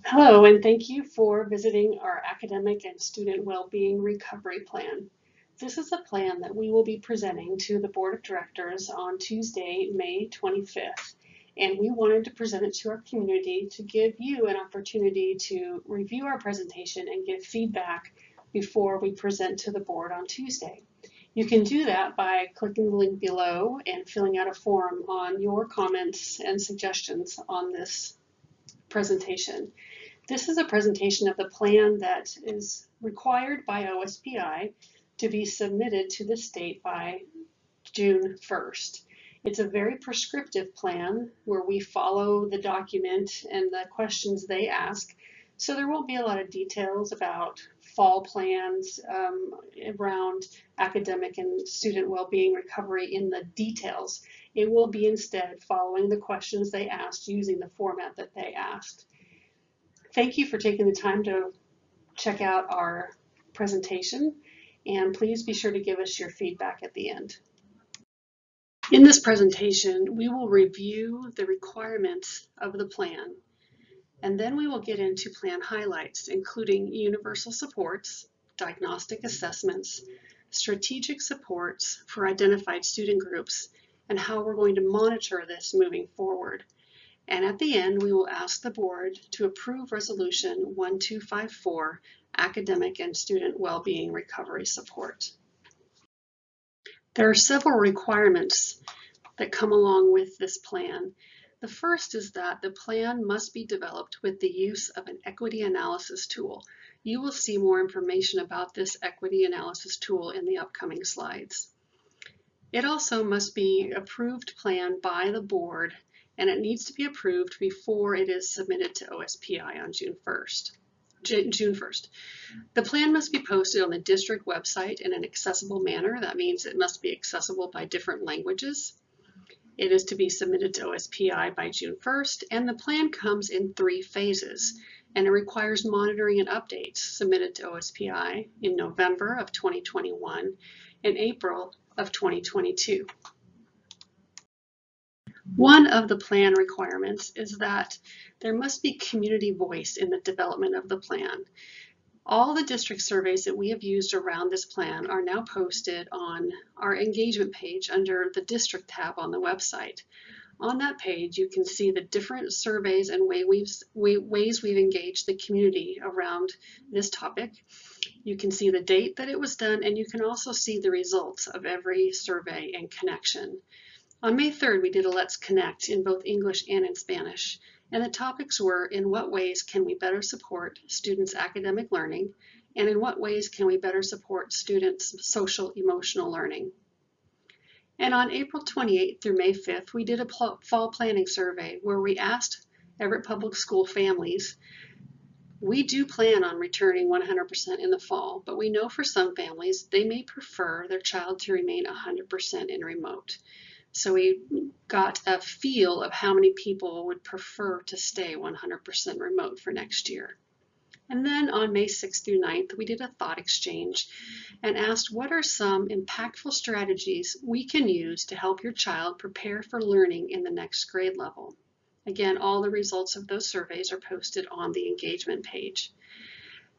Hello, and thank you for visiting our Academic and Student Wellbeing Recovery Plan. This is a plan that we will be presenting to the Board of Directors on Tuesday, May 25th, and we wanted to present it to our community to give you an opportunity to review our presentation and give feedback before we present to the board on Tuesday. You can do that by clicking the link below and filling out a form on your comments and suggestions on this presentation. This is a presentation of the plan that is required by OSPI to be submitted to the state by June 1st. It's a very prescriptive plan where we follow the document and the questions they ask. So there won't be a lot of details about fall plans around academic and student well-being recovery in the details. It will be instead following the questions they asked using the format that they asked. Thank you for taking the time to check out our presentation, and please be sure to give us your feedback at the end. In this presentation, we will review the requirements of the plan, and then we will get into plan highlights, including universal supports, diagnostic assessments, strategic supports for identified student groups, and how we're going to monitor this moving forward. And at the end, we will ask the board to approve Resolution 1254, Academic and Student Wellbeing Recovery Support. There are several requirements that come along with this plan. The first is that the plan must be developed with the use of an equity analysis tool. You will see more information about this equity analysis tool in the upcoming slides. It also must be approved plan by the board, and it needs to be approved before it is submitted to OSPI on June 1st. The plan must be posted on the district website in an accessible manner. That means it must be accessible by different languages. It is to be submitted to OSPI by June 1st, and the plan comes in 3 phases, and it requires monitoring and updates submitted to OSPI in November of 2021 and April of 2022. One of the plan requirements is that there must be community voice in the development of the plan. All the district surveys that we have used around this plan are now posted on our engagement page under the district tab on the website. On that page, you can see the different surveys and ways we've engaged the community around this topic. You can see the date that it was done, and you can also see the results of every survey and connection. On May 3rd, we did a Let's Connect in both English and in Spanish, and the topics were: in what ways can we better support students' academic learning, and in what ways can we better support students' social emotional learning. And on April 28th through May 5th, we did a fall planning survey where we asked Everett Public School families, we do plan on returning 100% in the fall, but we know for some families they may prefer their child to remain 100% in remote. So we got a feel of how many people would prefer to stay 100% remote for next year. And then on May 6th through 9th, we did a thought exchange and asked what are some impactful strategies we can use to help your child prepare for learning in the next grade level. Again, all the results of those surveys are posted on the engagement page.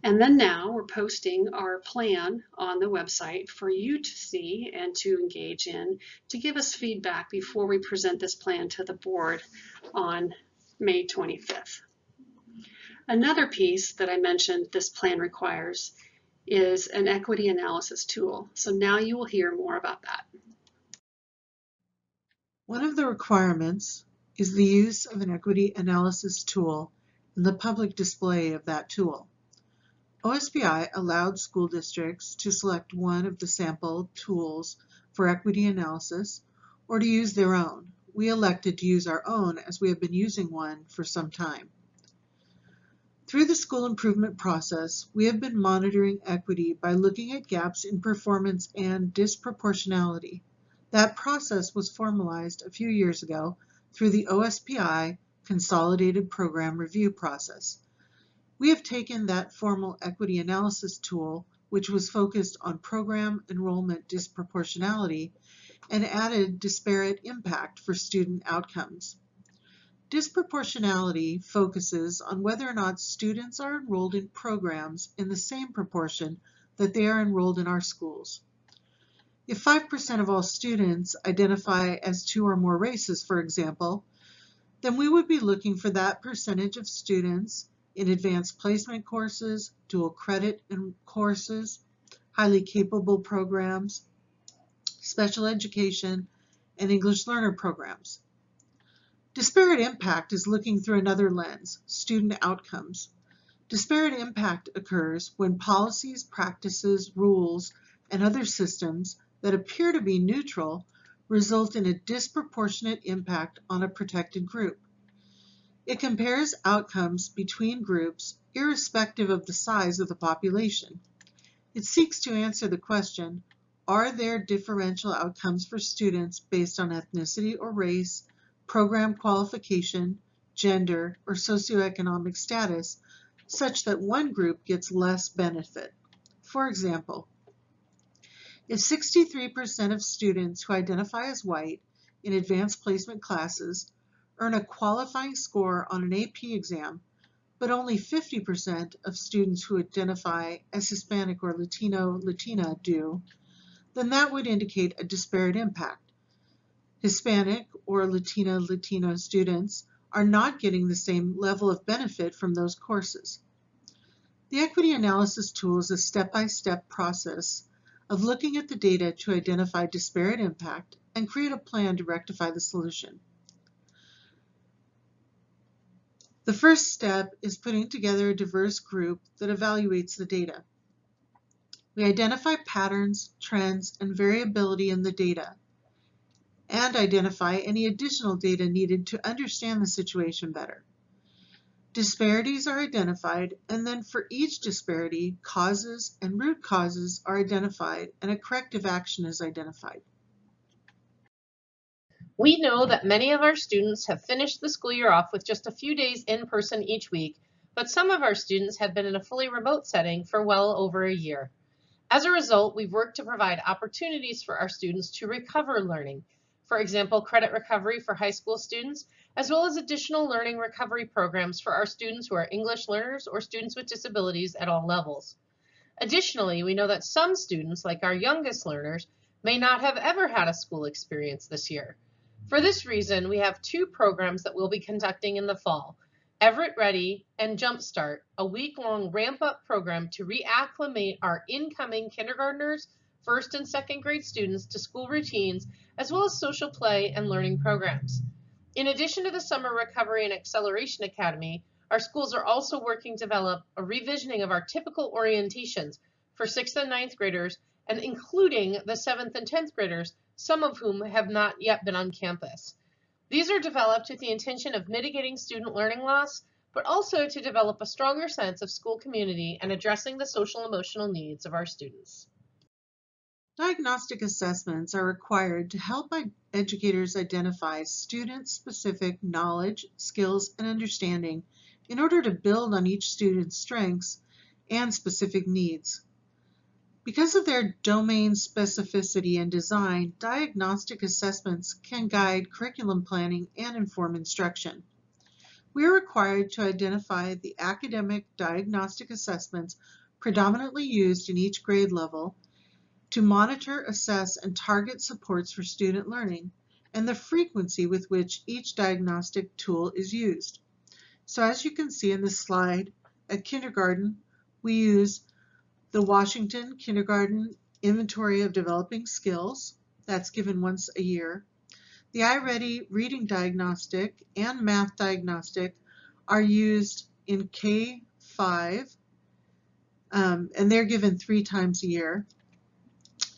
And then now we're posting our plan on the website for you to see and to engage in to give us feedback before we present this plan to the board on May 25th. Another piece that I mentioned this plan requires is an equity analysis tool. So now you will hear more about that. One of the requirements is the use of an equity analysis tool and the public display of that tool. OSPI allowed school districts to select one of the sample tools for equity analysis or to use their own. We elected to use our own as we have been using one for some time. Through the school improvement process, we have been monitoring equity by looking at gaps in performance and disproportionality. That process was formalized a few years ago through the OSPI Consolidated Program Review process. We have taken that formal equity analysis tool, which was focused on program enrollment disproportionality, and added disparate impact for student outcomes. Disproportionality focuses on whether or not students are enrolled in programs in the same proportion that they are enrolled in our schools. If 5% of all students identify as two or more races, for example, then we would be looking for that percentage of students in advanced placement courses, dual credit courses, highly capable programs, special education, and English learner programs. Disparate impact is looking through another lens, student outcomes. Disparate impact occurs when policies, practices, rules, and other systems that appear to be neutral result in a disproportionate impact on a protected group. It compares outcomes between groups irrespective of the size of the population. It seeks to answer the question, are there differential outcomes for students based on ethnicity or race, program qualification, gender, or socioeconomic status, such that one group gets less benefit? For example, if 63% of students who identify as white in advanced placement classes earn a qualifying score on an AP exam, but only 50% of students who identify as Hispanic or Latina do, then that would indicate a disparate impact. Hispanic or Latino students are not getting the same level of benefit from those courses. The equity analysis tool is a step-by-step process of looking at the data to identify disparate impact and create a plan to rectify the solution. The first step is putting together a diverse group that evaluates the data. We identify patterns, trends, and variability in the data, and identify any additional data needed to understand the situation better. Disparities are identified, and then for each disparity, causes and root causes are identified, and a corrective action is identified. We know that many of our students have finished the school year off with just a few days in person each week, but some of our students have been in a fully remote setting for well over a year. As a result, we've worked to provide opportunities for our students to recover learning. For example, credit recovery for high school students, as well as additional learning recovery programs for our students who are English learners or students with disabilities at all levels. Additionally, we know that some students, like our youngest learners, may not have ever had a school experience this year. For this reason, we have two programs that we'll be conducting in the fall, Everett Ready and Jumpstart, a week-long ramp-up program to reacclimate our incoming kindergartners, first and second grade students to school routines, as well as social play and learning programs. In addition to the Summer Recovery and Acceleration Academy, our schools are also working to develop a revisioning of our typical orientations for 6th and 9th graders, and including the 7th and 10th graders, some of whom have not yet been on campus. These are developed with the intention of mitigating student learning loss, but also to develop a stronger sense of school community and addressing the social and emotional needs of our students. Diagnostic assessments are required to help educators identify student-specific knowledge, skills, and understanding in order to build on each student's strengths and specific needs. Because of their domain specificity and design, diagnostic assessments can guide curriculum planning and inform instruction. We are required to identify the academic diagnostic assessments predominantly used in each grade level, to monitor, assess, and target supports for student learning, and the frequency with which each diagnostic tool is used. So as you can see in this slide, at kindergarten, we use the Washington Kindergarten Inventory of Developing Skills, that's given once a year. The iReady Reading Diagnostic and Math Diagnostic are used in K-5, and they're given 3 times a year.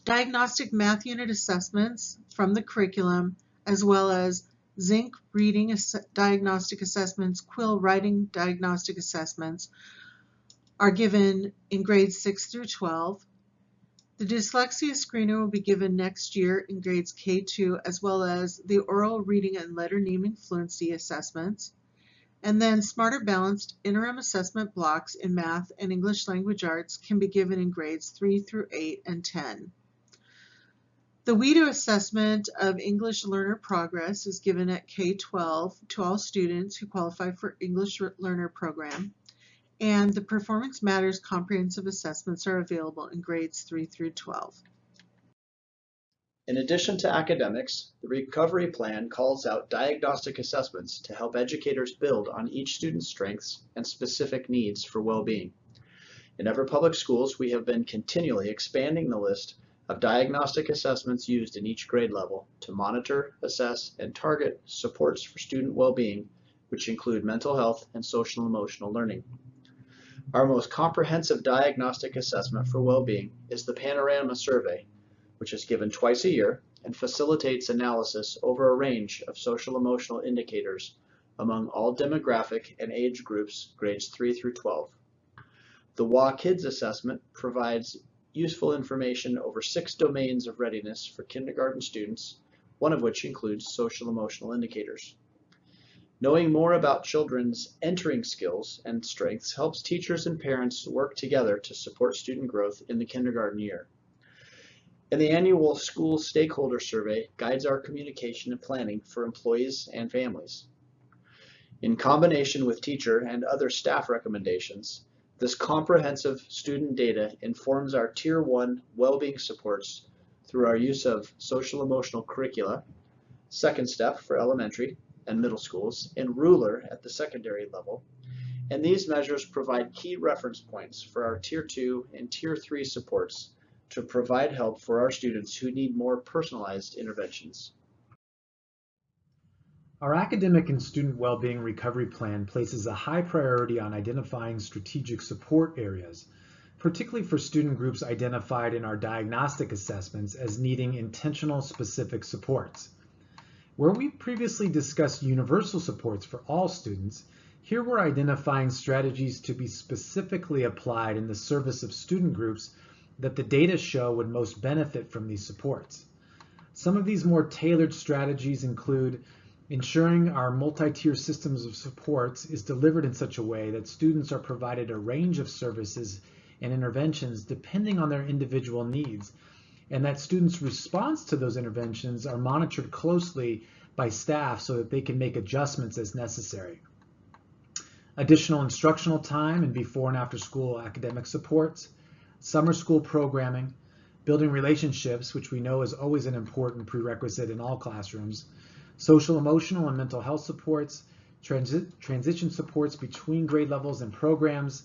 Diagnostic math unit assessments from the curriculum, as well as Zink reading diagnostic assessments, Quill writing diagnostic assessments, are given in grades 6 through 12. The dyslexia screener will be given next year in grades K2, as well as the oral reading and letter naming fluency assessments. And then Smarter Balanced interim assessment blocks in math and English language arts can be given in grades 3 through 8 and 10. The WIDO assessment of English learner progress is given at K-12 to all students who qualify for English learner program, and the Performance Matters comprehensive assessments are available in grades 3 through 12. In addition to academics, the recovery plan calls out diagnostic assessments to help educators build on each student's strengths and specific needs for well-being. In Everett Public Schools, we have been continually expanding the list of diagnostic assessments used in each grade level to monitor, assess, and target supports for student well-being, which include mental health and social and emotional learning. Our most comprehensive diagnostic assessment for well-being is the Panorama Survey, which is given twice a year and facilitates analysis over a range of social emotional indicators among all demographic and age groups grades 3 through 12. The WA Kids Assessment provides useful information over 6 domains of readiness for kindergarten students, one of which includes social emotional indicators. Knowing more about children's entering skills and strengths helps teachers and parents work together to support student growth in the kindergarten year. And the annual school stakeholder survey guides our communication and planning for employees and families. In combination with teacher and other staff recommendations, this comprehensive student data informs our Tier 1 well-being supports through our use of social emotional curricula, Second Step for elementary and middle schools, and Ruler at the secondary level. And these measures provide key reference points for our Tier 2 and Tier 3 supports to provide help for our students who need more personalized interventions. Our academic and student well-being recovery plan places a high priority on identifying strategic support areas, particularly for student groups identified in our diagnostic assessments as needing intentional specific supports. Where we previously discussed universal supports for all students, here we're identifying strategies to be specifically applied in the service of student groups that the data show would most benefit from these supports. Some of these more tailored strategies include ensuring our multi-tier systems of supports is delivered in such a way that students are provided a range of services and interventions depending on their individual needs, and that students' response to those interventions are monitored closely by staff so that they can make adjustments as necessary. Additional instructional time and before and after school academic supports, summer school programming, building relationships, which we know is always an important prerequisite in all classrooms, social, emotional, and mental health supports, transition supports between grade levels and programs,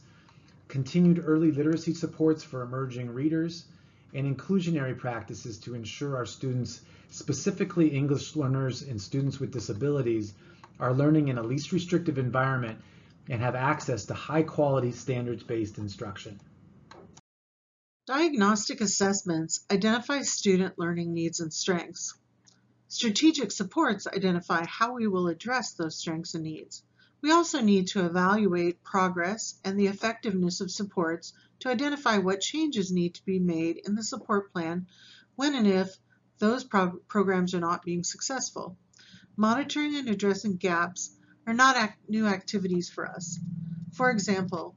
continued early literacy supports for emerging readers, and inclusionary practices to ensure our students, specifically English learners and students with disabilities, are learning in a least restrictive environment and have access to high-quality, standards-based instruction. Diagnostic assessments identify student learning needs and strengths. Strategic supports identify how we will address those strengths and needs. We also need to evaluate progress and the effectiveness of supports to identify what changes need to be made in the support plan when and if those programs are not being successful. Monitoring and addressing gaps are not new activities for us. For example,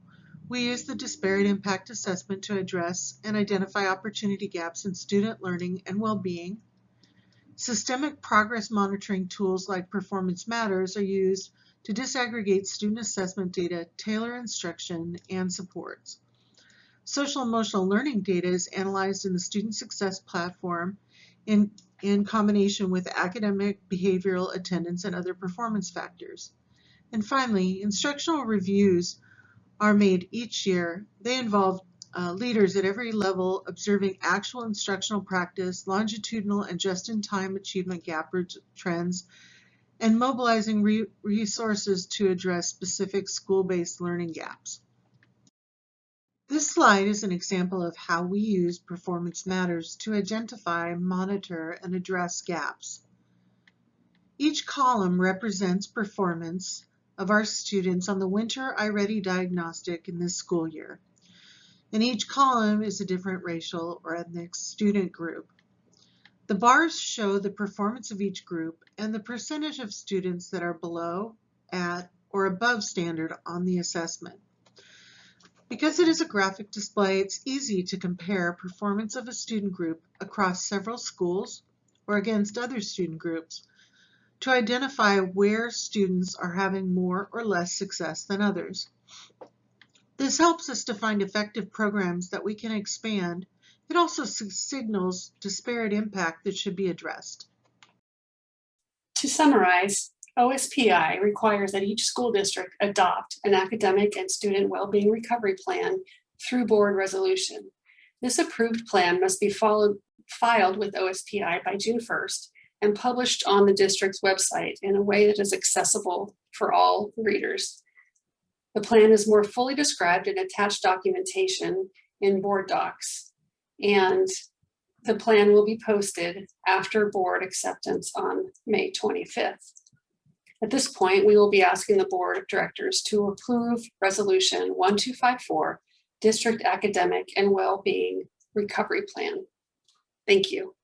we use the disparate impact assessment to address and identify opportunity gaps in student learning and well-being. Systemic progress monitoring tools like Performance Matters are used to disaggregate student assessment data, tailor instruction, and supports. Social emotional learning data is analyzed in the Student Success Platform in combination with academic, behavioral, attendance, and other performance factors. And finally, instructional reviews are made each year. They involve leaders at every level observing actual instructional practice, longitudinal and just-in-time achievement gap trends, and mobilizing resources to address specific school-based learning gaps. This slide is an example of how we use Performance Matters to identify, monitor, and address gaps. Each column represents performance of our students on the Winter iReady diagnostic in this school year. And each column is a different racial or ethnic student group. The bars show the performance of each group and the percentage of students that are below, at, or above standard on the assessment. Because it is a graphic display, it's easy to compare performance of a student group across several schools or against other student groups to identify where students are having more or less success than others. This helps us to find effective programs that we can expand. It also signals disparate impact that should be addressed. To summarize, OSPI requires that each school district adopt an academic and student well-being recovery plan through board resolution. This approved plan must be filed with OSPI by June 1st and published on the district's website in a way that is accessible for all readers. The plan is more fully described in attached documentation in board docs, and the plan will be posted after board acceptance on May 25th. At this point, we will be asking the board of directors to approve Resolution 1254, District Academic and Wellbeing Recovery Plan. Thank you.